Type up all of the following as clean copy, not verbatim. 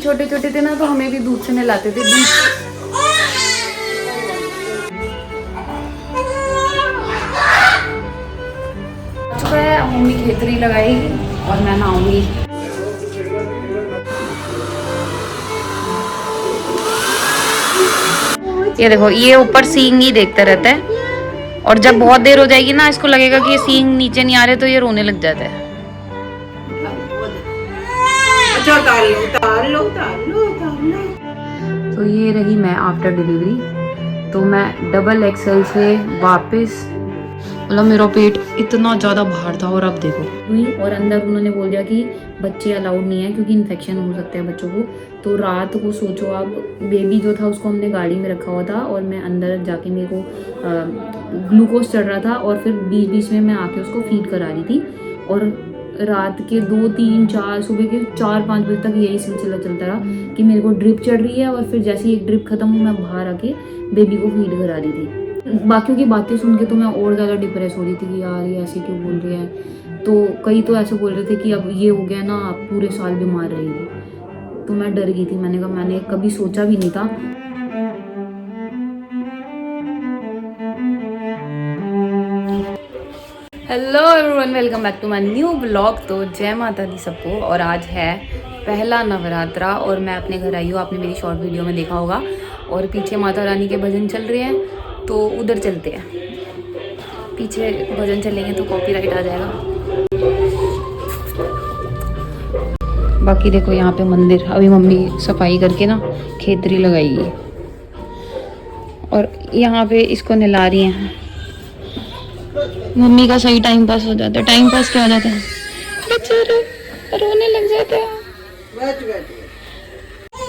छोटे छोटे थे ना तो हमें भी दूध से नहलाते थे। दूध चुका है, अब मम्मी खेतरी लगाएगी और मैं नहाऊंगी। ये देखो, ये ऊपर सींग ही देखता रहता है और जब बहुत देर हो जाएगी ना इसको लगेगा कि ये सींग नीचे नहीं आ रहे तो ये रोने लग जाता है। अच्छा उतार लो उतार लो उतार लो उतार लो। तो ये रही मैं आफ्टर डिलीवरी। तो मैं डबल एक्सेल से वापस, मतलब मेरा पेट इतना ज़्यादा बाहर था और अब देखो हुई। और अंदर उन्होंने बोल दिया कि बच्चे अलाउड नहीं है क्योंकि इन्फेक्शन हो सकते हैं बच्चों को। तो रात को सोचो आप, बेबी जो था उसको हमने गाड़ी में रखा हुआ था और मैं अंदर जाके मेरे को ग्लूकोज चढ़ रहा था और फिर बीच बीच में मैं आके उसको फीड करा रही थी। और रात के 2, 3, 4, सुबह के 4-5 बजे तक यही सिलसिला चलता रहा कि मेरे को ड्रिप चढ़ रही है और फिर जैसे ही एक ड्रिप खत्म हुई मैं बाहर आके बेबी को फीड करा रही थी। बाकियों की बातें सुन के तो मैं और ज़्यादा डिप्रेस हो रही थी कि यार ये ऐसे क्यों बोल रहे हैं। तो कई तो ऐसे बोल रहे थे कि अब ये हो गया ना आप पूरे साल बीमार रहेगी। तो मैं डर गई थी, मैंने कहा मैंने कभी सोचा भी नहीं था। Hello everyone, welcome back to my new blog. तो जय माता दी सबको। और आज है पहला नवरात्रा और मैं अपने घर आई हूँ। आपने मेरी शॉर्ट वीडियो में देखा होगा। और पीछे माता रानी के भजन चल रहे हैं तो उधर चलते हैं। पीछे भजन चलेंगे तो कॉपीराइट आ जाएगा। बाकी देखो यहाँ पे मंदिर अभी मम्मी सफाई करके ना खेतरी लगाएगी और यहाँ पे इसको नहला रही हैं। मम्मी का सही टाइम पास हो जाता है। टाइम पास क्या हो जाता है, बेचारे रोने लग जाते हैं।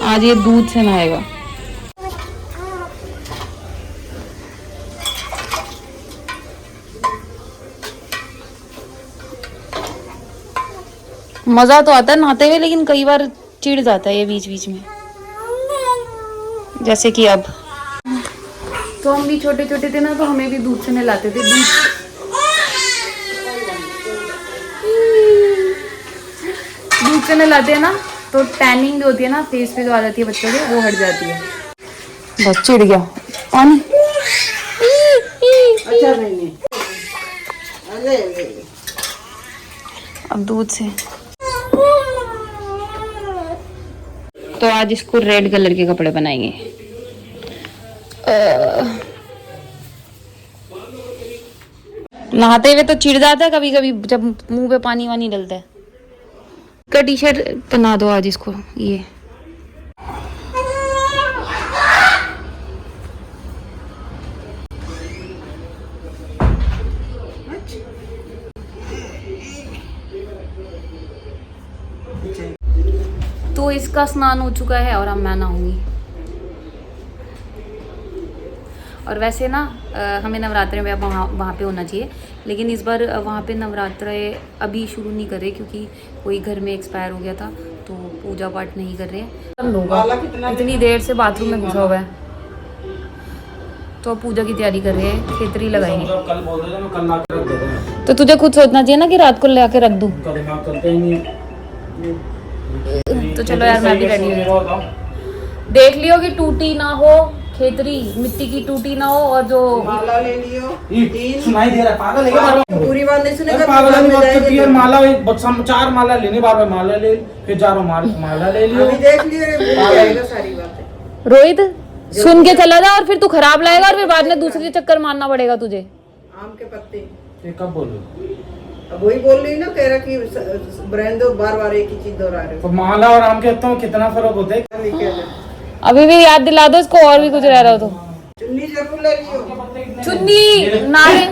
आज ये दूध से नहाएगा। मजा तो आता है नहाते हुए, लेकिन कई बार चिढ़ जाता है ये बीच बीच में, जैसे कि अब। तो हम भी छोटे छोटे थे ना तो हमें भी दूध से नहलाते थे। दूध से नहलाते हैं ना तो टैनिंग जो होती है ना फेस पे जो आ जाती है बच्चों के, वो हट जाती है। बस चिढ़ गया पानी। अच्छा नहीं अब दूध से तो आज इसको रेड कलर के कपड़े बनाएंगे। नहाते हुए तो चिढ़ जाता है कभी कभी जब मुंह पे पानी वानी डलता है। का टी शर्ट पहना दो आज इसको। ये तो इसका स्नान हो चुका है और अब मैं नहाऊंगी। और वैसे ना हमें नवरात्रे में वहाँ पे होना चाहिए, लेकिन इस बार वहाँ पे नवरात्रे अभी शुरू नहीं कर रहे क्योंकि कोई घर में एक्सपायर हो गया था तो पूजा पाठ नहीं कर रहे हैं। इतनी देर से बाथरूम में घुसा हुआ है तो अब पूजा की तैयारी कर रहे हैं, खेतरी लगाएंगे। तो तुझे खुद सोचना चाहिए ना कि रात को ले आके रख दूँ। तो चलो यार मैं भी रेडी हूँ। देख लियो कि टूटी ना हो खेतरी, मिट्टी की टूटी ना हो। और जो माला ले लियो, सुनाई दे रहा है पागल है पूरी बात नहीं सुनेगा। पागल नहीं बात करती है। माला 4 माला लेनी, बार माला ले फिर 4 माला ले लियो। अभी देख लियो सारी बातें। रोहित सुन के चला जा और फिर तू खराब लाएगा और फिर बाद में दूसरे चक्कर मारना पड़ेगा तुझे। आम के पत्ते ये कब बोलो? अब वही बोल रही ना, कह रहा कि ब्रांड दो, बार एक ही चीज दोहरा रहे हो। तो माला और आम के पत्तों में कितना फर्क होता है? अभी भी याद दिला दो इसको, और भी कुछ रह रहा हो तो। चुन्नी जरूर ले लियो। चुन्नी नारियल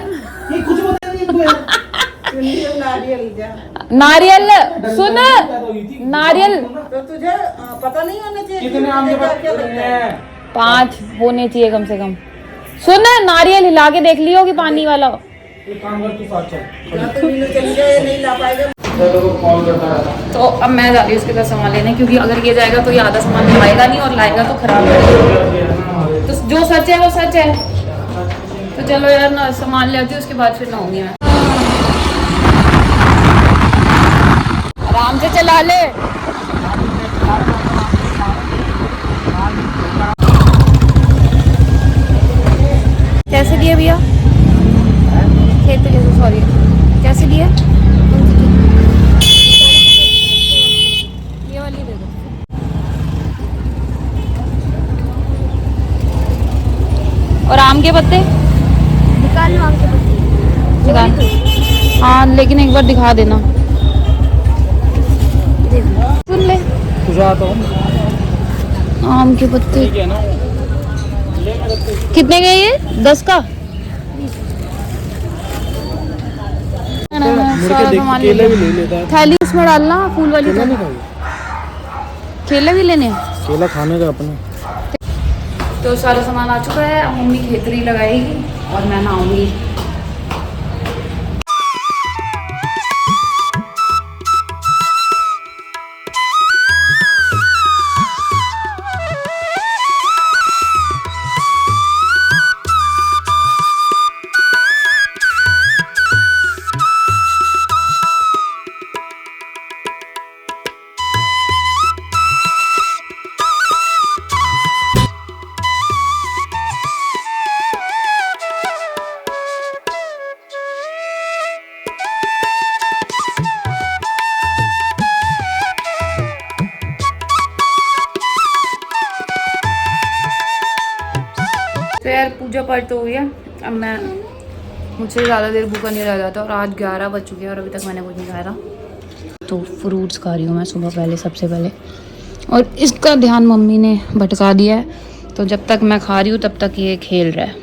चुन्नी और नारियल जा। नारियल सुन, नारियल तो तुझे पता नहीं होना चाहिए कितने आम के पत्ते हैं? 5 होने चाहिए कम से कम। सुन, नारियल हिला के देख लियो कि पानी वाला। एक काम कर तू साथ चल। या तो मीनू चली जाए, नहीं ला पाएगा। कॉल करता रहता। तो अब मैं जा रही हूँ उसके पास सामान लेने, क्योंकि अगर ये जाएगा तो ये आधा सामान लाएगा नहीं और लाएगा तो खराब हो। तो जो सच है वो सच है। तो चलो यार ना सामान ले आती हूँ, उसके बाद फिर नहाऊंगी मैं। आराम से चला ले। दिए भैया? खेत सॉरी, कैसे दिए? ये वाली दे दो। और आम के पत्ते निकाल लो आम के पत्ते। निकाल। हाँ लेकिन एक बार दिखा देना। सुन ले जाता हूँ आम के पत्ते ठीक है ना। कितने गए ये? 10 का? सारा सामान ले केले भी लिया। ले लेता है। थैली इसमें डालना फूल वाली। केला नहीं खाई? केले भी लेने हैं? केला खाने का अपने। तो सारा सामान आ चुका है। अब मम्मी खेतरी लगाएगी और मैं नहाऊंगी। तो यार पूजा पाठ तो हो गया। अब मैं मुझसे ज़्यादा देर भूखा नहीं रह जाता और आज 11 बज चुके हैं और अभी तक मैंने कुछ नहीं खाया था। तो फ्रूट्स खा रही हूँ मैं सुबह पहले सबसे पहले, और इसका ध्यान मम्मी ने भटका दिया है। तो जब तक मैं खा रही हूँ तब तक ये खेल रहा है।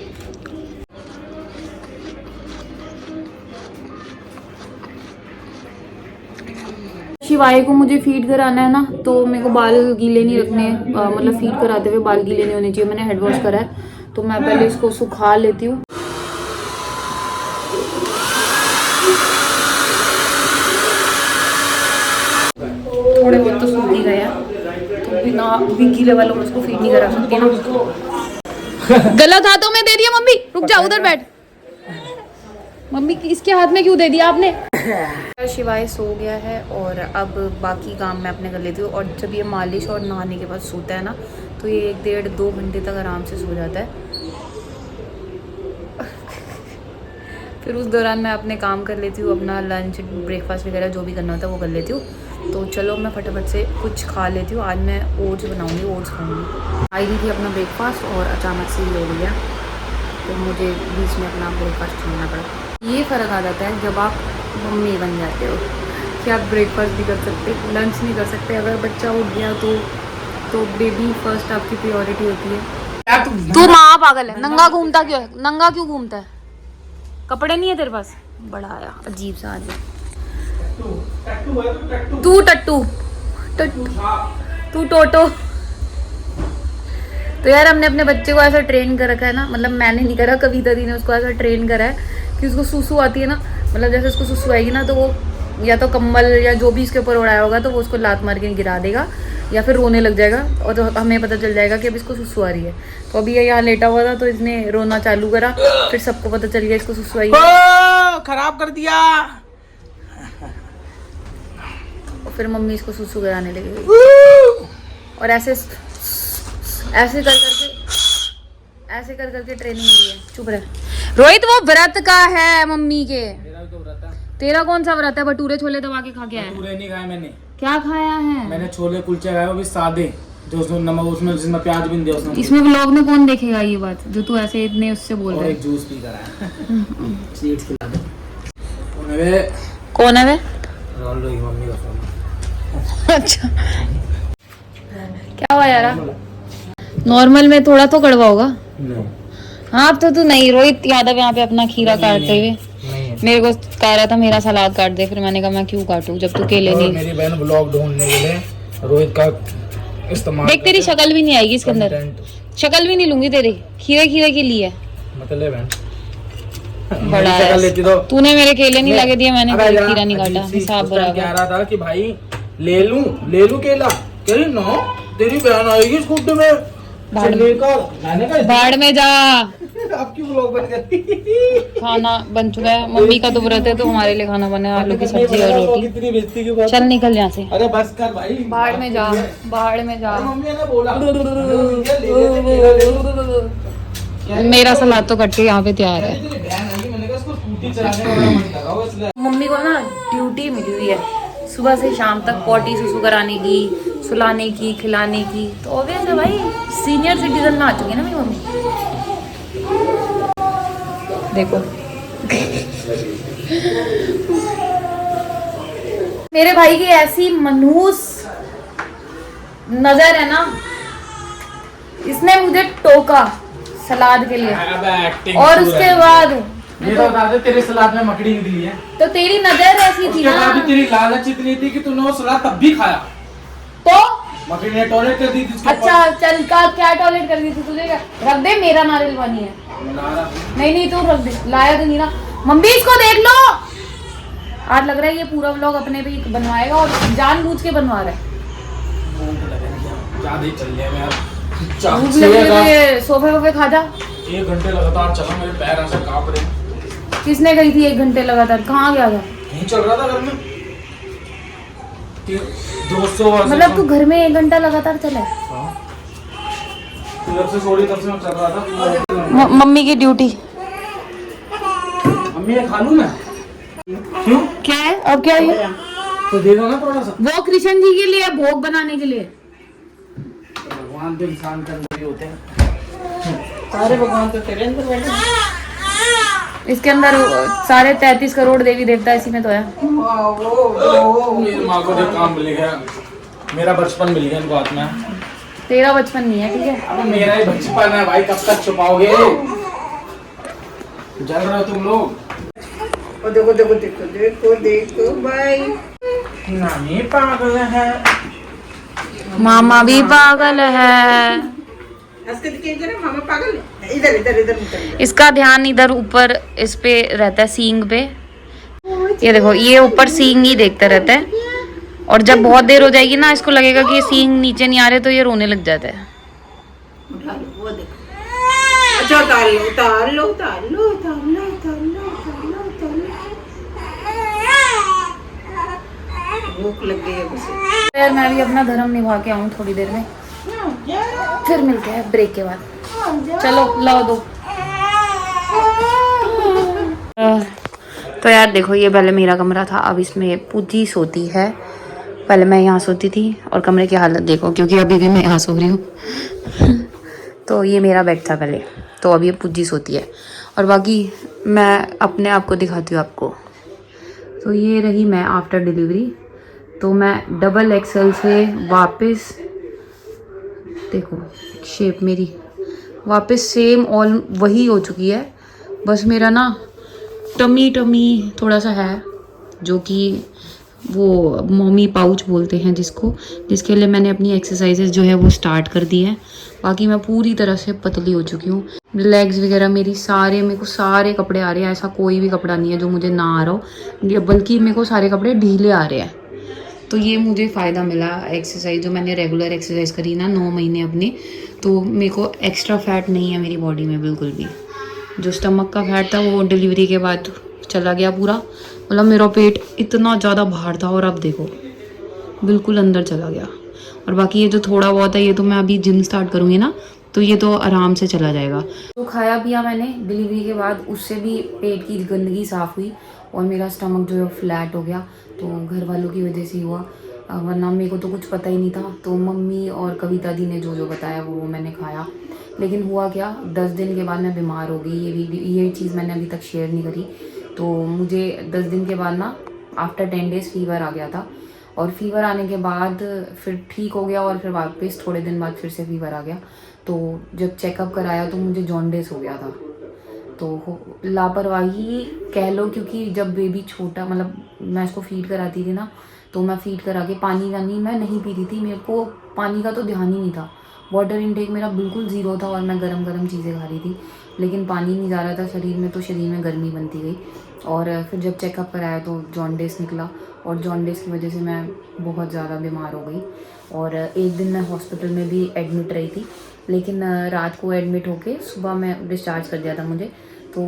शिवाय को मुझे फीड कराना है ना, तो मेरे को बाल गीले नहीं रखने हैं। मतलब फीड कराते हुए बाल गीले नहीं होने चाहिए। मैंने हेड वॉश करा है तो मैं पहले इसको सुखा लेती हूँ। थोड़े बहुत तो सूख ही गए हैं, तो बिना गीले वालों में उसको फीड नहीं करा सकती ना। गलत हाथों में दे दिया मम्मी। रुक जा, उधर बैठ। मम्मी इसके हाथ में क्यों दे दिया आपने? शिवाय सो गया है और अब बाकी काम मैं अपने कर लेती हूँ। और जब ये मालिश और नहाने के बाद सोता है ना, तो ये 1-1.5-2 घंटे तक आराम से सो जाता है। फिर उस दौरान मैं अपने काम कर लेती हूँ, अपना लंच ब्रेकफास्ट वगैरह जो भी करना होता है वो कर लेती हूँ। तो चलो मैं फटाफट से कुछ खा लेती हूँ। आज मैं ओट्स बनाऊँगी, ओट्स खाऊँगी। आई हुई थी अपना ब्रेकफास्ट और अचानक से ये हो गया, तो मुझे बीच में अपना ब्रेकफास्ट छोड़ना पड़ा। ये फ़र्क आ जाता है जब आप मम्मी बन जाते हो कि आप ब्रेकफास्ट भी कर सकते, लंच नहीं कर सकते। अगर बच्चा उठ गया तो बेबी फर्स्ट आपकी प्रायोरिटी होती है। तू माँ पागल है, नंगा घूमता क्यों है? नंगा क्यों घूमता है? कपड़े नहीं है तेरे पास? बड़ा आया अजीब सा आज। तू टट्टू तू टोटो। तो यार हमने अपने बच्चे को ऐसा ट्रेन कर रखा है ना, मतलब मैंने नहीं करा, कविता दी ने उसको ऐसा ट्रेन करा है कि उसको सुसु आती है ना, मतलब जैसे उसको सुसु आएगी ना तो वो या तो कम्बल या जो भी इसके ऊपर उड़ाया होगा तो वो उसको लात मार के गिरा देगा या फिर रोने लग जाएगा। और तो हमें पता चल जाएगा कि अब इसको सुसु आ रही है। तो अभी ये यहाँ लेटा हुआ था तो इसने रोना चालू करा, फिर सबको पता चल गया इसको सुसु आई है। खराब कर दिया। और फिर मम्मी इसको सुसु कराने लगी और ऐसे कर करके ट्रेनिंग दी है। चुप रह रोहित, वो व्रत का है मम्मी के। तेरा कौन सा व्रत है? भटूरे छोले दबा के खा के आया? भटूरे नहीं खाए मैंने। क्या खाया है? मैंने छोले कुलचे खाए, वो भी सादे, जो उसमें नमक, उसमें जिसमें प्याज भी नहीं दिया उसमें। इसमें व्लॉग में कौन देखेगा ये बात जो तू ऐसे इतने उससे बोल रहा और है? एक जूस पी कर आया। स्वीट्स खिला दो। कौन है वे? रोनाल्डो की मम्मी का फोन। अच्छा क्या हुआ यार? नॉर्मल में थोड़ा तो कड़वा होगा। नहीं। हाँ अब तो तू नहीं। रोहित यादव यहाँ पे अपना खीरा काटते हुए मेरे को कह रहा था मेरा सलाद काट दे, फिर मैंने कहा मैं क्यों काटूं जब तू केले नहीं। मेरी बहन ब्लॉग ढूंढने के लिए रोहित का इस्तेमाल। देख तेरी शक्ल भी नहीं आएगी इसके अंदर, शक्ल भी नहीं लूंगी तेरी। खीरे खीरे की ली है मतलब बहन बड़ा है। तूने मेरे केले नहीं लगे दिए, मैंने कोई खीरा नहीं काटा। हिसाब बराबर। कह रहा था कि भाई ले लूं केला, कह रही नो तेरी बहन आएगी स्कूटी में बाढ़ में जा। आपकी ब्लॉग बन गई। खाना बन चुका है। मम्मी का तो व्रत है तो हमारे लिए खाना बना है, आलू की सब्जी और रोटी। चल निकल यहाँ से। अरे बस कर भाई, बाढ़ में जा, बाढ़ में जा। मम्मी ने बोला मेरा सलाद तो कट के यहाँ पे तैयार है। तेरी बहन आई, मैंने कहा इसको स्कूटी चलाने में बड़ा मन लगा हुआ इसलिए। मम्मी को ना ड्यूटी मिली हुई है सुबह से शाम तक पॉटी सुसु कराने की, सुलाने की, खिलाने की। तो ऑब्वियस है भाई, सीनियर सिटीजन में आ चुकी है ना मेरी मम्मी। देखो मेरे भाई की ऐसी मनहूस नजर है ना, इसने मुझे टोका सलाद के लिए अब एक्टिंग और उसके बाद ये तो बता दे, तेरे सलाद में मकड़ी निकली है। तो तेरी नजर ऐसी थी उसके ना, बाद भी तेरी लालच इतनी थी कि तूने वो सलाद तब भी खाया। तो मकड़ी ने टॉयलेट कर दी थी उसके अच्छा चल का क्या टॉयलेट कर दी थी तुझे? क्या रख दे, मेरा नारियल पानी है। ऊपर। नहीं तू रख दे, लाया तो नहीं ना। मम्मी इसको देख लो, आज लग रहा है ये पूरा व्लॉग अपने पे ही बनवाएगा और जानबूझ के बनवा रहा है। ज्यादा ही चल लिया मैं यार। भूख लगी है तो ये सोफे वोफे खा जा। 1 घंटे लगातार चला, मेरे पैर ऐसे कांप रहे हैं। किसने गई थी 1 घंटे लगातार? कहाँ गया था? नहीं चल रहा था घर में। 200 मतलब तू घर में 1 घंटा लगातार चला है? जब से छोड़ी तब से मैं चल रहा था। मम्मी की ड्यूटी मम्मी ये खा लूं मैं? क्यों? क्या है अब? क्या है तो दे दो ना थोड़ा सा। वो कृष्ण जी के लिए भोग बनाने के लिए। भगवान तो इंसान के अंदर ही होते हैं। सारे भगवान तो तेरे अंदर बैठे हैं। इसके अंदर सारे 33 करोड़ देवी देवता इसी में तो है। मेरी माँ को देख काम मिल गया, मेरा बचपन मिल गया इस बात में। तेरा बचपन नहीं है, ठीक है? अब मेरा ही बचपन है भाई, कब तक छुपाओगे? जल रहे हो तुम लोग। और देखो देखो देखो देखो देखो भाई, नानी पागल है, मामा भी पागल है। हंस के दिखे इधर, मामा पागल है। इधर इधर इधर इधर। इसका ध्यान इधर ऊपर इस पे रहता है, सींग पे। ये देखो, ये ऊपर सींग ही देखता रहता है और जब बहुत देर हो जाएगी ना, इसको लगेगा कि ये सींग नीचे नहीं आ रहे तो ये रोने लग जाता है। उठा लो, वो देखो। अच्छा उतार लो उतार लो उतार लो उतार लो उतार लो उतार लो उतार लो। भूख लग गई है मुझे। यार मैं भी अपना धर्म निभा के आऊँ थोड़ी देर में, फिर मिलते हैं ब्रेक के बाद। चलो लाओ दो। तो यार देखो, ये पहले मेरा कमरा था, अब इसमें पूजी सोती है। पहले मैं यहाँ सोती थी और कमरे की हालत देखो, क्योंकि अभी भी मैं यहाँ सो रही हूँ। तो ये मेरा बेड था पहले, तो अब ये पूजी सोती है। और बाकी मैं अपने आप को दिखाती हूँ आपको। तो ये रही मैं आफ्टर डिलीवरी। तो मैं डबल एक्सेल से वापस, देखो शेप मेरी वापस सेम ऑल वही हो चुकी है। बस मेरा ना टमी थोड़ा सा है, जो कि वो मम्मी पाउच बोलते हैं जिसको, जिसके लिए मैंने अपनी एक्सरसाइजेज जो है वो स्टार्ट कर दी है। बाकी मैं पूरी तरह से पतली हो चुकी हूँ। लेग्स वगैरह मेरी मेरे को सारे कपड़े आ रहे हैं। ऐसा कोई भी कपड़ा नहीं है जो मुझे ना आ रहा हो, बल्कि मेरे को सारे कपड़े ढीले आ रहे हैं। तो ये मुझे फ़ायदा मिला एक्सरसाइज, जो मैंने रेगुलर एक्सरसाइज करी ना 9 महीने अपने, तो मेरे को एक्स्ट्रा फैट नहीं है मेरी बॉडी में बिल्कुल भी। जो स्टमक का फैट था वो डिलीवरी के बाद चला गया पूरा। मतलब मेरा पेट इतना ज़्यादा बाहर था और अब देखो बिल्कुल अंदर चला गया। और बाकी ये जो थोड़ा बहुत है, ये तो मैं अभी जिम स्टार्ट करूँगी ना, तो ये तो आराम से चला जाएगा। तो खाया पिया मैंने डिलीवरी के बाद, उससे भी पेट की गंदगी साफ़ हुई और मेरा स्टमक जो है फ्लैट हो गया। तो घर वालों की वजह से हुआ, वरना मेरे को तो कुछ पता ही नहीं था। तो मम्मी और कविता दी ने जो बताया वो मैंने खाया। लेकिन हुआ क्या, 10 दिन के बाद मैं बीमार हो गई। ये चीज़ मैंने अभी तक शेयर नहीं करी। तो मुझे 10 दिन के बाद ना आफ्टर 10 डेज़ फीवर आ गया था, और फीवर आने के बाद फिर ठीक हो गया और फिर वापस थोड़े दिन बाद फिर से फीवर आ गया। तो जब चेकअप कराया तो मुझे जॉन्डिस हो गया था। तो लापरवाही कह लो, क्योंकि जब बेबी छोटा, मतलब मैं इसको फीड कराती थी ना, तो मैं फीड करा के पानी वानी मैं नहीं पी रही थी। मेरे को पानी का तो ध्यान ही नहीं था, वाटर इनटेक मेरा बिल्कुल ज़ीरो था और मैं गरम चीज़ें खा रही थी, लेकिन पानी नहीं जा रहा था शरीर में, तो शरीर में गर्मी बनती गई। और फिर जब चेकअप कराया तो जॉन्डिस निकला, और जॉन्डिस की वजह से मैं बहुत ज़्यादा बीमार हो गई। और एक दिन मैं हॉस्पिटल में भी एडमिट रही थी, लेकिन रात को एडमिट होके सुबह में डिस्चार्ज कर दिया था मुझे। तो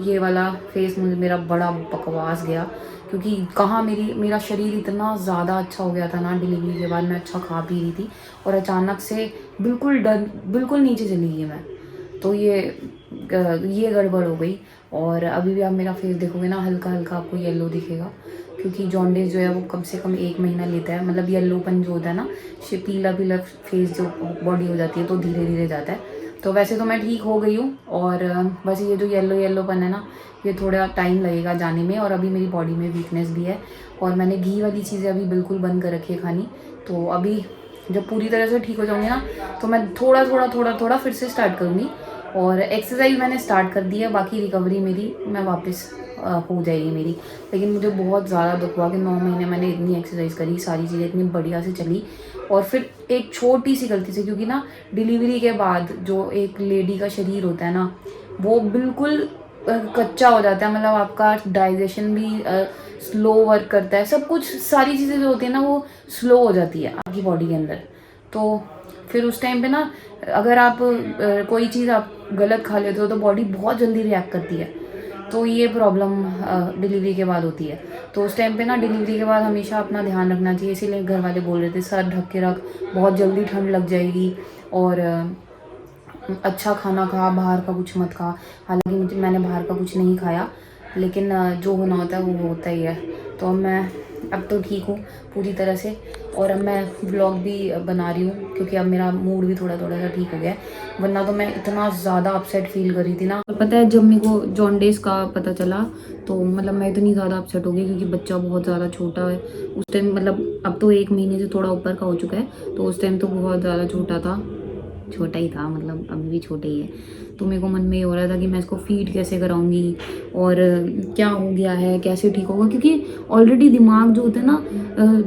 ये वाला फेस मुझे मेरा बड़ा बकवास गया, क्योंकि कहाँ मेरा शरीर इतना ज़्यादा अच्छा हो गया था ना डिलीवरी के बाद। मैं अच्छा खा पी रही थी और अचानक से बिल्कुल नीचे चली गई मैं। तो ये गड़बड़ हो गई। और अभी भी आप मेरा फेस देखोगे ना, हल्का हल्का आपको येलो दिखेगा, क्योंकि जॉन्डिस जो है वो कम से कम 1 महीना लेता है। मतलब येलोपन जो होता है ना, पीला पीला फेस जो बॉडी हो जाती है, तो धीरे धीरे जाता है। तो वैसे तो मैं ठीक हो गई हूँ, और बस ये जो येलोपन है ना, ये थोड़ा टाइम लगेगा जाने में। और अभी मेरी बॉडी में वीकनेस भी है, और मैंने घी वाली चीज़ें अभी बिल्कुल बंद कर रखी है खानी। तो अभी जब पूरी तरह से ठीक हो जाऊँगी ना, तो मैं थोड़ा फिर से स्टार्ट करूँगी। और एक्सरसाइज मैंने स्टार्ट कर दी है, बाकी रिकवरी मेरी मैं वापस हो जाएगी मेरी। लेकिन मुझे बहुत ज़्यादा दुख हुआ कि 9 महीने मैंने इतनी एक्सरसाइज करी, सारी चीज़ें इतनी बढ़िया से चली, और फिर एक छोटी सी गलती से, क्योंकि ना डिलीवरी के बाद जो एक लेडी का शरीर होता है ना, वो बिल्कुल कच्चा हो जाता है। मतलब आपका डाइजेशन भी स्लो वर्क करता है, सब कुछ सारी चीज़ें जो होती है ना वो स्लो हो जाती है आपकी बॉडी के अंदर। तो फिर उस टाइम पे ना, अगर आप कोई चीज़ आप गलत खा लेते हो तो बॉडी बहुत जल्दी रिएक्ट करती है। तो ये प्रॉब्लम डिलीवरी के बाद होती है। तो उस टाइम पे ना, डिलीवरी के बाद हमेशा अपना ध्यान रखना चाहिए। इसीलिए घर वाले बोल रहे थे सर ढक के रख, बहुत जल्दी ठंड लग जाएगी, और अच्छा खाना खा, बाहर का कुछ मत खा। हालांकि मैंने बाहर का कुछ नहीं खाया, लेकिन जो होना होता है वो होता ही है। तो अब तो ठीक हूँ पूरी तरह से, और अब मैं व्लॉग भी बना रही हूँ, क्योंकि अब मेरा मूड भी थोड़ा सा ठीक हो गया है। वरना तो मैं इतना ज़्यादा अपसेट फील कर रही थी ना। और पता है, जब मेरे को जॉन्डिस का पता चला, तो मतलब मैं इतनी ज़्यादा अपसेट हो गई, क्योंकि बच्चा बहुत ज़्यादा छोटा है उस टाइम। मतलब अब तो 1 महीने से थोड़ा ऊपर का हो चुका है, तो उस टाइम तो बहुत ज़्यादा छोटा ही था, मतलब अभी भी छोटा ही है। तो मेरे को मन में ये हो रहा था कि मैं इसको फीड कैसे कराऊंगी, और क्या हो गया है, कैसे ठीक होगा। क्योंकि ऑलरेडी दिमाग जो होता है ना,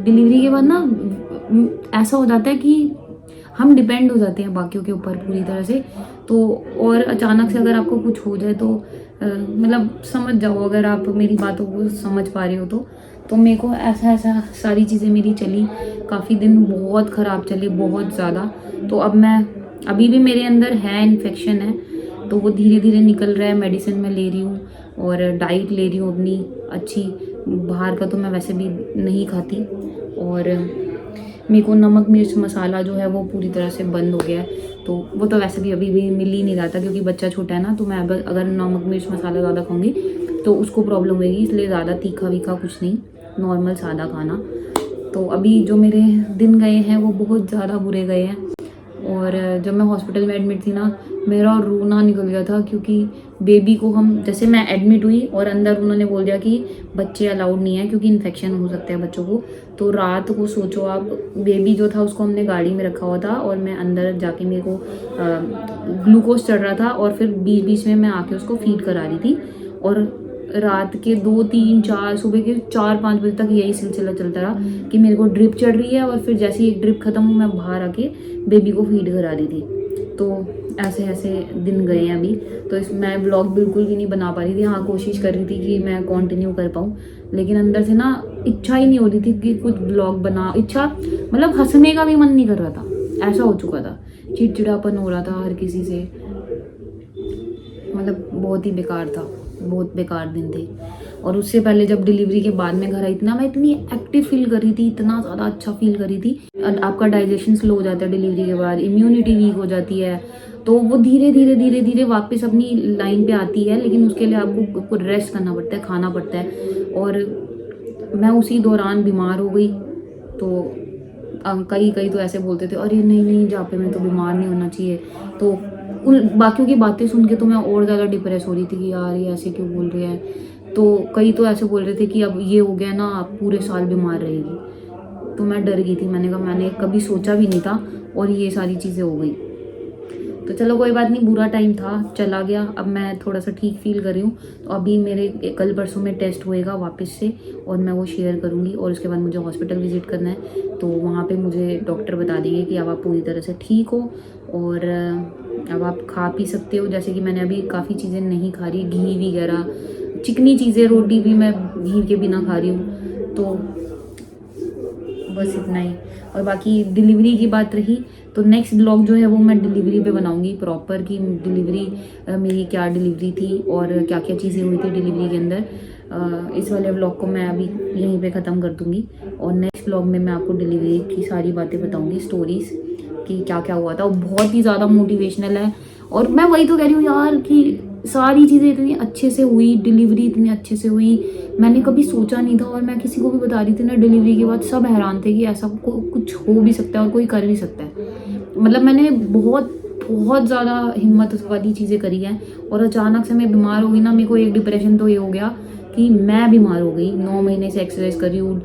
डिलीवरी के बाद ना ऐसा हो जाता है कि हम डिपेंड हो जाते हैं बाकियों के ऊपर पूरी तरह से। तो और अचानक से अगर आपको कुछ हो जाए, तो मतलब समझ जाओ, अगर आप मेरी बातों को समझ पा रहे हो तो मेरे को ऐसा सारी चीज़ें मेरी चली, काफ़ी दिन बहुत ख़राब चली, बहुत ज़्यादा। तो अब मैं अभी भी मेरे अंदर है इन्फेक्शन है, तो वो धीरे धीरे निकल रहा है। मेडिसिन मैं ले रही हूँ, और डाइट ले रही हूँ अपनी अच्छी। बाहर का तो मैं वैसे भी नहीं खाती, और मेरे को नमक मिर्च मसाला जो है वो पूरी तरह से बंद हो गया है। तो वो तो वैसे भी अभी भी मिल ही नहीं रहा था, क्योंकि बच्चा छोटा है ना। तो मैं अगर नमक मिर्च मसाला ज़्यादा खाऊंगी तो उसको प्रॉब्लम होगी, इसलिए ज़्यादा तीखा वीखा कुछ नहीं, नॉर्मल सादा खाना। तो अभी जो मेरे दिन गए हैं वो बहुत ज़्यादा बुरे गए हैं। और जब मैं हॉस्पिटल में एडमिट थी ना, मेरा रोना निकल गया था, क्योंकि बेबी को जैसे मैं एडमिट हुई और अंदर उन्होंने बोल दिया कि बच्चे अलाउड नहीं है, क्योंकि इन्फेक्शन हो सकता है बच्चों को। तो रात को सोचो आप, बेबी जो था उसको हमने गाड़ी में रखा हुआ था, और मैं अंदर जाके मेरे को ग्लूकोज चढ़ रहा था, और फिर बीच बीच में मैं आके उसको फीड करा रही थी। और रात के 2, 3, 4, सुबह के 4-5 बजे तक यही सिलसिला चलता रहा कि मेरे को ड्रिप चढ़ रही है, और फिर जैसे ही एक ड्रिप खत्म हुई, मैं बाहर आके बेबी को फीड करा रही थी। तो ऐसे दिन गए हैं अभी। तो मैं व्लॉग बिल्कुल भी नहीं बना पा रही थी। हाँ, कोशिश कर रही थी कि मैं कंटिन्यू कर पाऊँ, लेकिन अंदर से ना इच्छा ही नहीं हो रही थी कि कुछ व्लॉग बना। मतलब हंसने का भी मन नहीं कर रहा था, ऐसा हो चुका था। चिड़चिड़ापन हो रहा था हर किसी से, मतलब बहुत ही बेकार था, बहुत बेकार दिन थे। और उससे पहले जब डिलीवरी के बाद में घर आई थी ना, मैं इतनी एक्टिव फील कर रही थी, इतना ज़्यादा अच्छा फील कर रही थी। आपका डाइजेशन स्लो हो जाता है डिलीवरी के बाद, इम्यूनिटी वीक हो जाती है, तो वो धीरे धीरे वापस अपनी लाइन पे आती है। लेकिन उसके लिए आपको रेस्ट करना पड़ता है, खाना पड़ता है। और मैं उसी दौरान बीमार हो गई। तो कई तो ऐसे बोलते थे, अरे नहीं जापे में तो बीमार नहीं होना चाहिए। तो उन बाकियों की बातें सुन के तो मैं और ज़्यादा डिप्रेस हो रही थी कि यार ये ऐसे क्यों बोल रहे हैं। तो कई तो ऐसे बोल रहे थे कि अब ये हो गया ना, आप पूरे साल बीमार रहेगी। तो मैं डर गई थी। मैंने कभी सोचा भी नहीं था, और ये सारी चीज़ें हो गई। तो चलो कोई बात नहीं, बुरा टाइम था, चला गया। अब मैं थोड़ा सा ठीक फील कर रही हूँ। तो अभी मेरे कल परसों में टेस्ट होएगा वापस से, और मैं वो शेयर करूँगी। और उसके बाद मुझे हॉस्पिटल विजिट करना है, तो वहाँ पे मुझे डॉक्टर बता देंगे कि अब आप पूरी तरह से ठीक हो, और अब आप खा पी सकते हो। जैसे कि मैंने अभी काफ़ी चीज़ें नहीं खा रही, घी वगैरह, चिकनी चीज़ें, रोटी भी मैं घी के बिना खा रही हूँ। तो बस इतना ही। और बाकी डिलीवरी की बात रही, तो नेक्स्ट ब्लॉग जो है वो मैं डिलीवरी पे बनाऊंगी प्रॉपर, कि डिलीवरी मेरी क्या डिलीवरी थी और क्या क्या चीज़ें हुई थी डिलीवरी के अंदर। इस वाले ब्लॉग को मैं अभी यहीं पे ख़त्म कर दूंगी, और नेक्स्ट ब्लॉग में मैं आपको डिलीवरी की सारी बातें बताऊंगी, स्टोरीज़ कि क्या क्या हुआ था। और बहुत ही ज़्यादा मोटिवेशनल है, और मैं वही तो कह रही हूँ यार कि सारी चीज़ें इतनी अच्छे से हुई, डिलीवरी इतनी अच्छे से हुई, मैंने कभी सोचा नहीं था। और मैं किसी को भी बता रही थी ना डिलीवरी के बाद, सब हैरान थे कि ऐसा कुछ हो भी सकता है और कोई कर भी सकता है। मतलब मैंने बहुत ज़्यादा हिम्मत वाली चीज़ें करी हैं। और अचानक से मैं बीमार हो गई ना, मेरे को एक डिप्रेशन तो ये हो गया कि मैं बीमार हो गई। 9 महीने से एक्सरसाइज कर रही हूँ,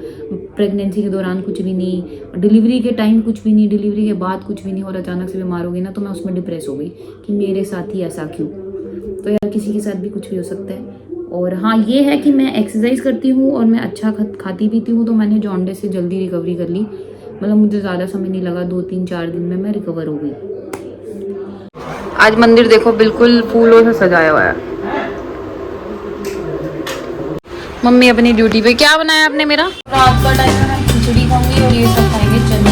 प्रेगनेंसी के दौरान कुछ भी नहीं, डिलीवरी के टाइम कुछ भी नहीं, डिलीवरी के बाद कुछ भी नहीं, और अचानक से बीमार हो गई ना, तो मैं उसमें डिप्रेस हो गई कि मेरे साथ ही ऐसा क्यों। तो यार किसी के साथ भी कुछ भी हो सकता है। और हाँ ये है कि मैं एक्सरसाइज करती हूँ और मैं अच्छा खाती पीती हूँ, तो मैंने जॉन्डिस से जल्दी रिकवरी कर ली। मतलब मुझे ज़्यादा समय नहीं लगा, 2-3-4 दिन में मैं रिकवर हो गई। आज मंदिर देखो बिल्कुल फूलों से सजाया हुआ है। मम्मी अपनी ड्यूटी पे। क्या बनाया आपने मेरा? रात का टाइम है, खिचड़ी खाऊंगी और ये सब खाएंगे।